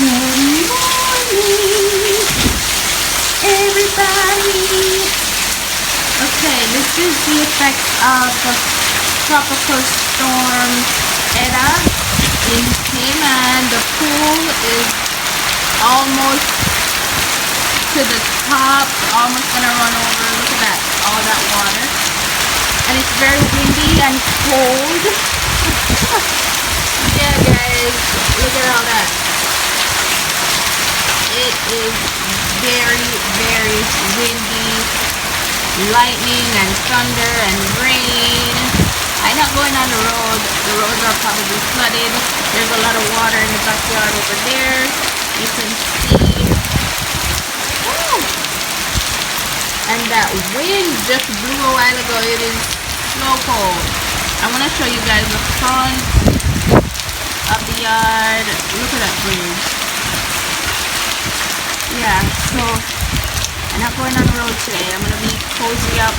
Good morning, everybody. Okay, this is the effect of tropical storm ETA in Cayman. The pool is almost to the top, almost gonna run over. Look at that, all that water. And it's very windy and cold. Yeah, guys, look at all that. It is very, very windy, lightning and thunder and rain. I'm not going on the road. The roads are probably flooded. There's a lot of water in the backyard over there. You can see. Woo! And that wind just blew a while ago. It is so cold. I want to show you guys the front of the yard. Look at that bridge. Yeah, so I'm not going on the road today. I'm going to be cozy up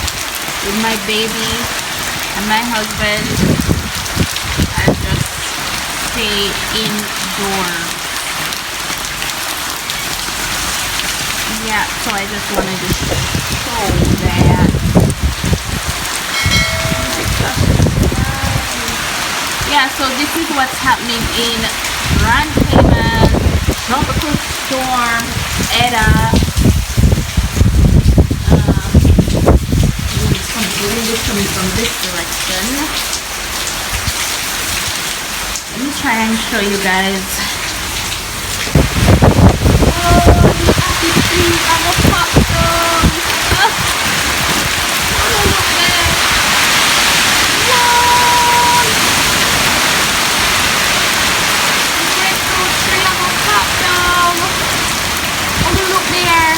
with my baby and my husband and just stay indoors. Yeah, so I just wanted to show that. Yeah, so this is what's happening in Grand Cayman. Tropical storm ETA. The wind is coming from this direction. Let me try and show you guys. Oh, the trees are a pop them. Oh, look there. Whoa! The breadfruit tree are a pop down. Oh, look there.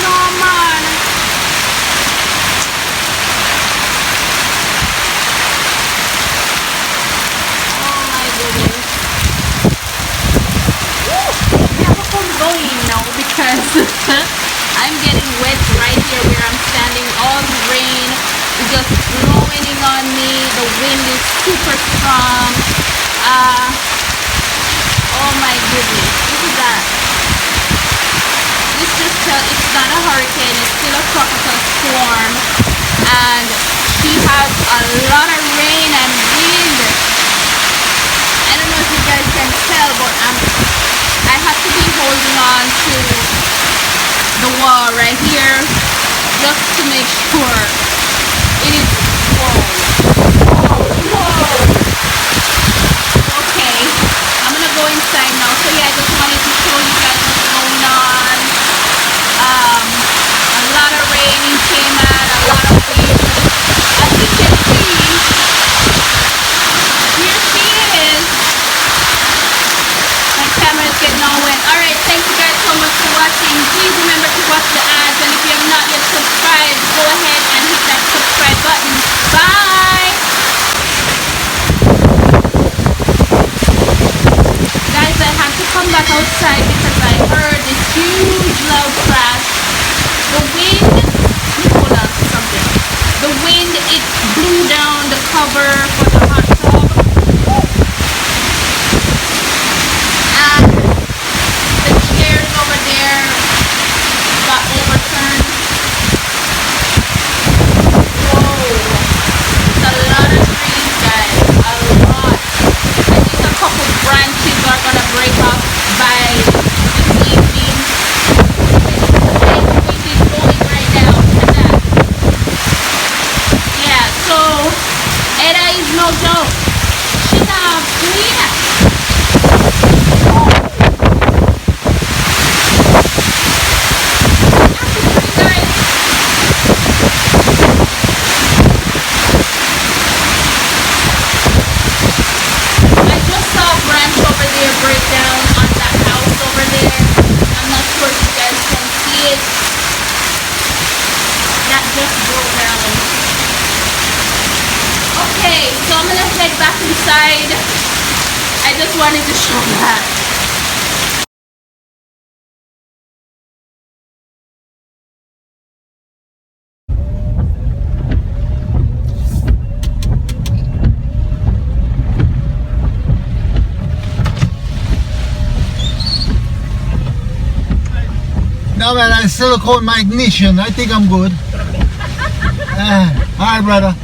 No, man. Going now because I'm getting wet right here where I'm standing. All the rain is just blowing in on me. The wind is super strong. Oh my goodness, look at that. This just it's not a hurricane, it's still a tropical storm, and she has a lot of rain and wind. I don't know if you guys can tell, but I have to be holding on to the wall right here just to make sure it is. Whoa. Okay, I'm gonna go inside now. So yeah, I just wanted to show you guys what's going on. A lot of rain in Cayman, a lot of wind. As you can see, here she is. My camera is getting all wet. Alright, thank you guys so much for watching. Please remember to watch the ads, and if you have not yet subscribed, go ahead and hit that subscribe button. Bye! Guys, I had to come back outside because I heard this huge loud crash. The wind, let me hold on to something. The wind, it blew down the cover for the hot tub. The chairs over there got overturned. Whoa. It's a lot of trees, guys. A lot. I think a couple branches are gonna break off by this evening. The wind is blowing right now. Look at that. Yeah, so ETA is no joke. She's not clean. Breakdown on that house over there. I'm not sure if you guys can see it. That just broke down. Okay, so I'm gonna head back inside. I just wanted to show that. No man, I silicone my ignition. I think I'm good. Alright, brother.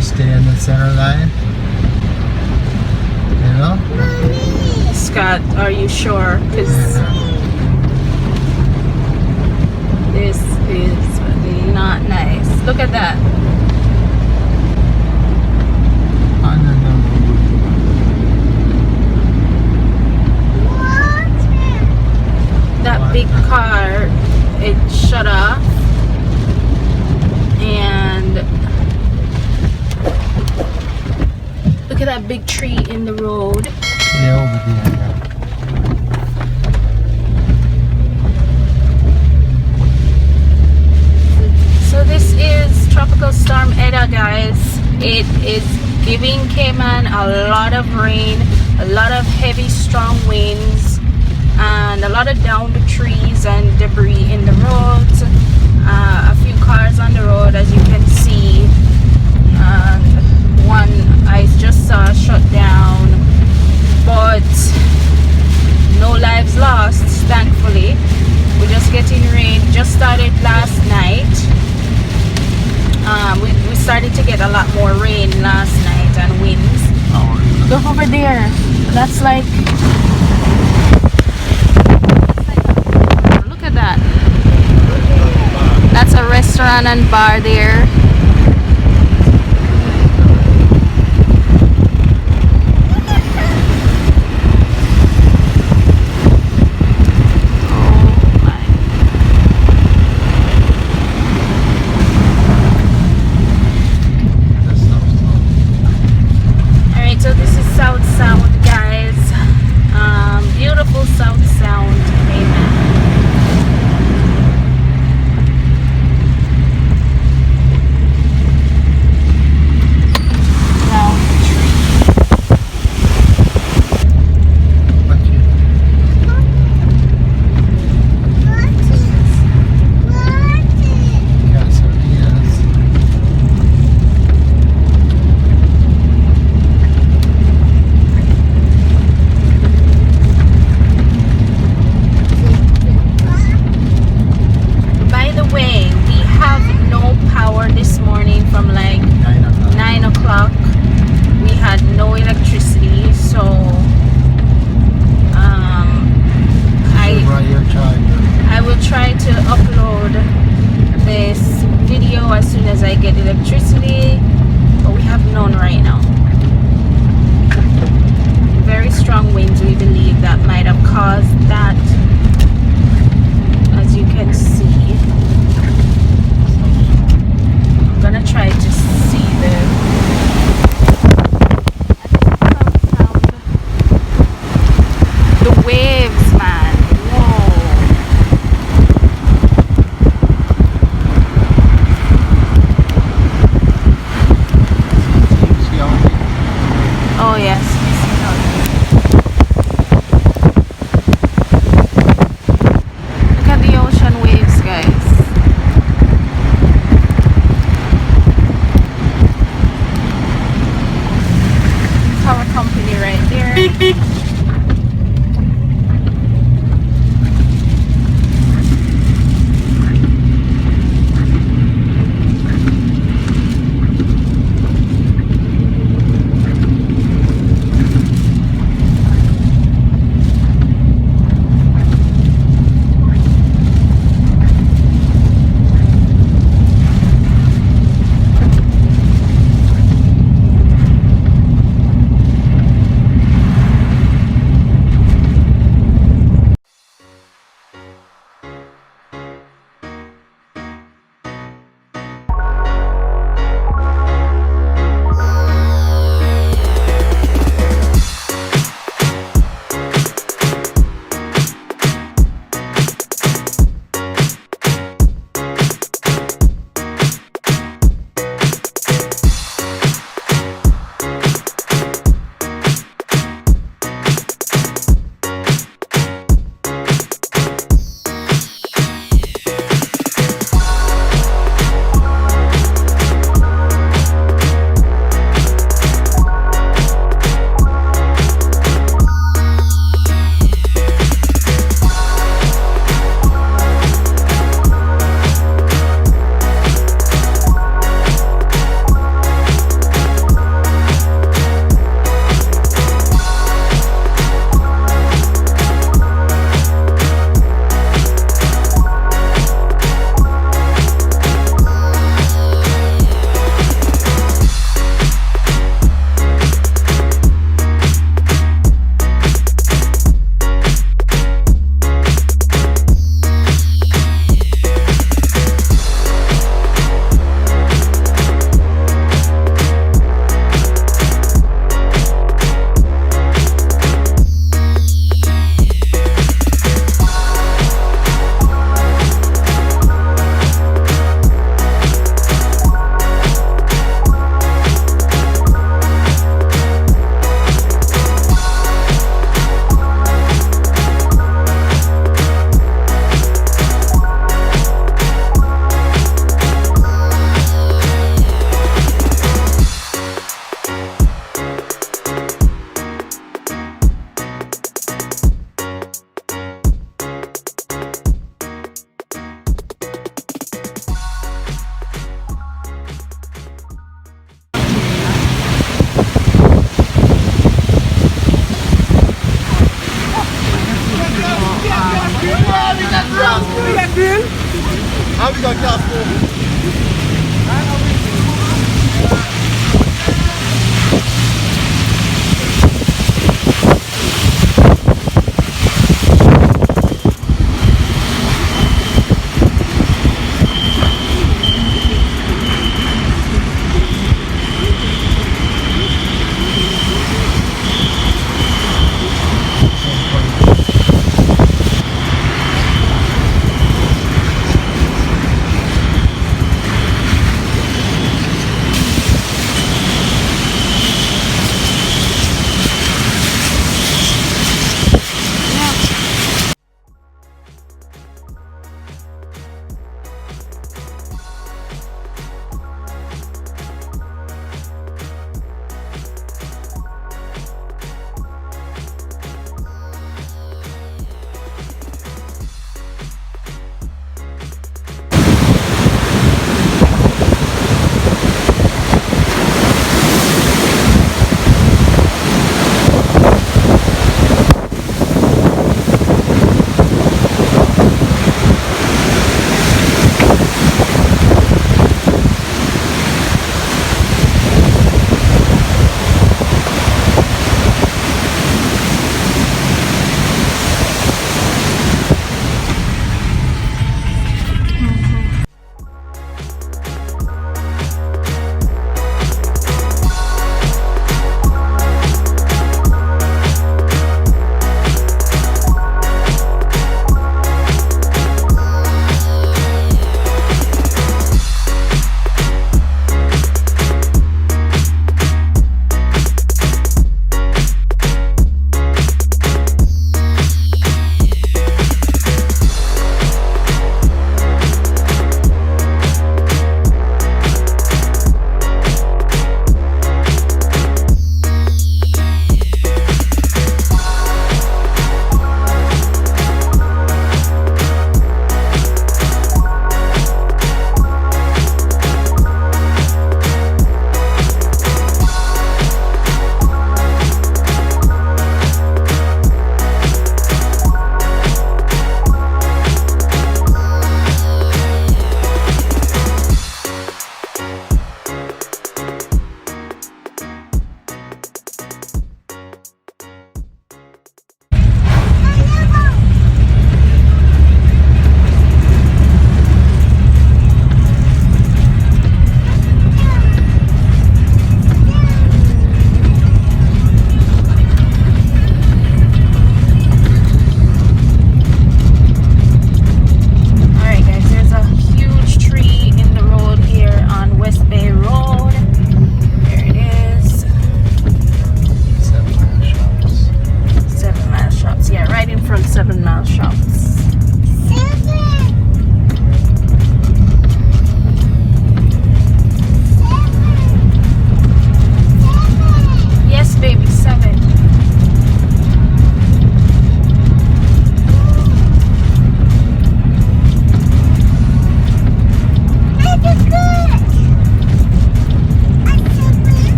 Stay in the center line. You know? Scott, are you sure? Because this is not nice. Look at that. That big car, it shut off. And look at that big tree in the road. Yeah, over there. So this is Tropical Storm ETA, guys. It is giving Cayman a lot of rain, a lot of heavy, strong winds, and a lot of downed trees and debris in the roads. A few cars on the road, as you can see. And one I just saw shut down, but no lives lost, thankfully. We're just getting rain. Just started last night. We started to get a lot more rain last night and winds. Look over there. That's like, look at that. That's a restaurant and bar there. As soon as I get electricity, but we have none right now. Very strong winds, we believe, that might have caused that, as you can see. I'm gonna try to see the waves, man. Whoa. Oh yes. gas. We got grill. How we got gas for?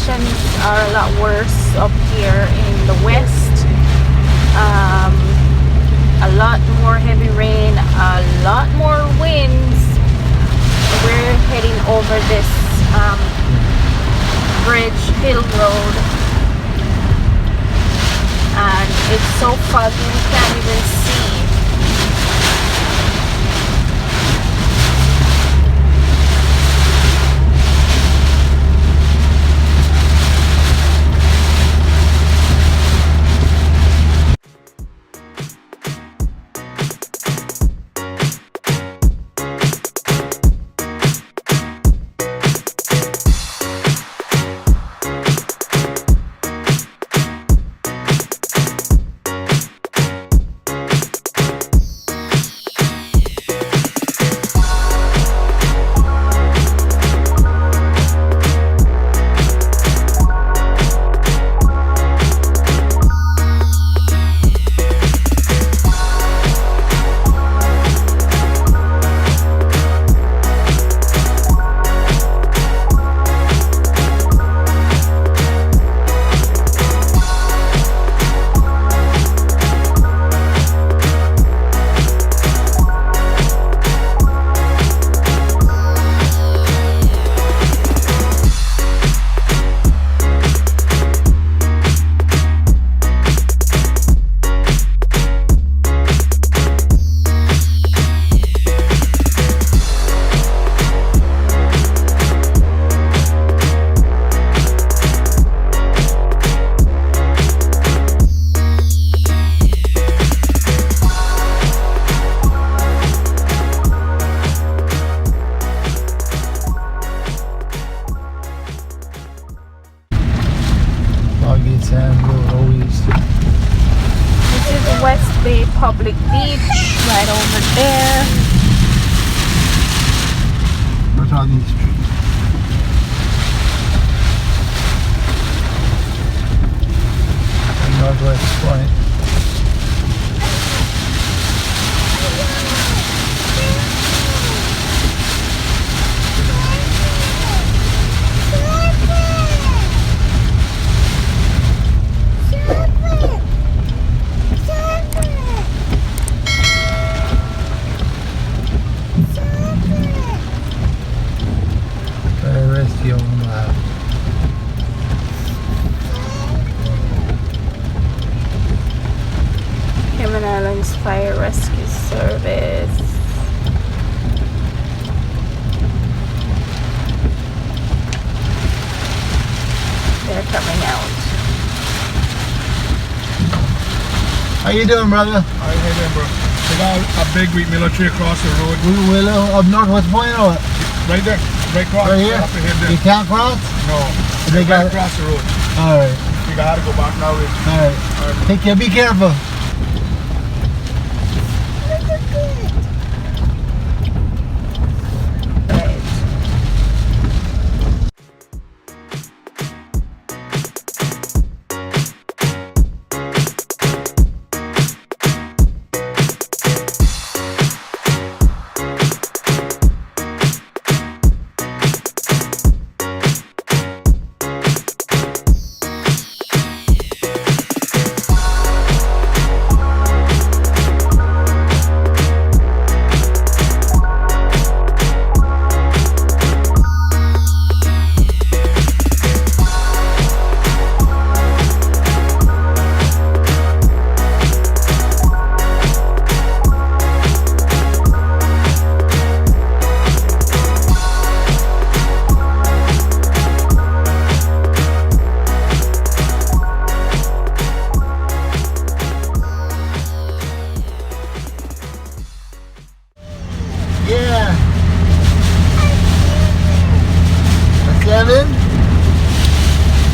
conditions are a lot worse up here in the west. A lot more heavy rain, a lot more winds. We're heading over this bridge, hill road, and it's so foggy you can't even see. This is West Bay Public Beach, right over there. What's on these streets? Northwest Point. Cayman Islands Fire Rescue Service. They're coming out. How you doing, brother? How you doing, bro? We got a big week military across the road. Willow up Northwest Point or what? Right there. Right across. Right here? Up ahead there. You can't cross? No. They Right got across the road. Alright. You gotta go back now. Alright. Take care. Be careful. Yeah. 7.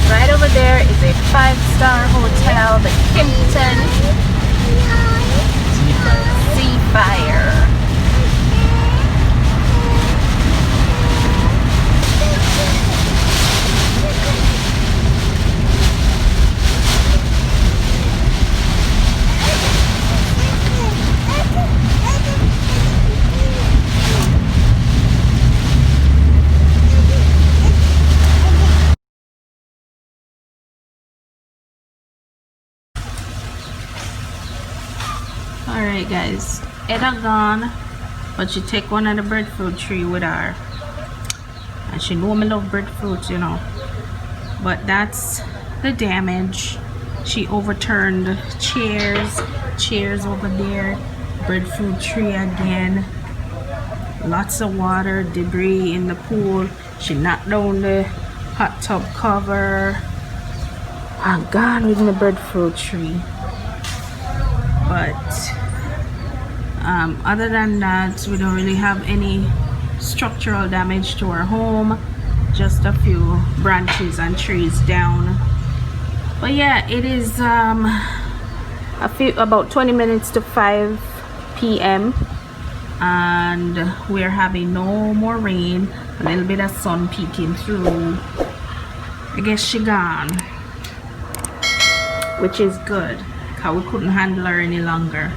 Right over there is a 5-star hotel, the Kimpton Seafire. guys, ETA gone, but she take one of the breadfruit tree with her, and she know me love breadfruit, you know. But that's the damage. She overturned chairs over there, breadfruit tree again, lots of water, debris in the pool. She knocked down the hot tub cover. I'm gone with the breadfruit tree. But other than that, we don't really have any structural damage to our home, just a few branches and trees down. But yeah, it is about 20 minutes to 5 p.m. and we're having no more rain, a little bit of sun peeking through. I guess she gone, which is good because we couldn't handle her any longer.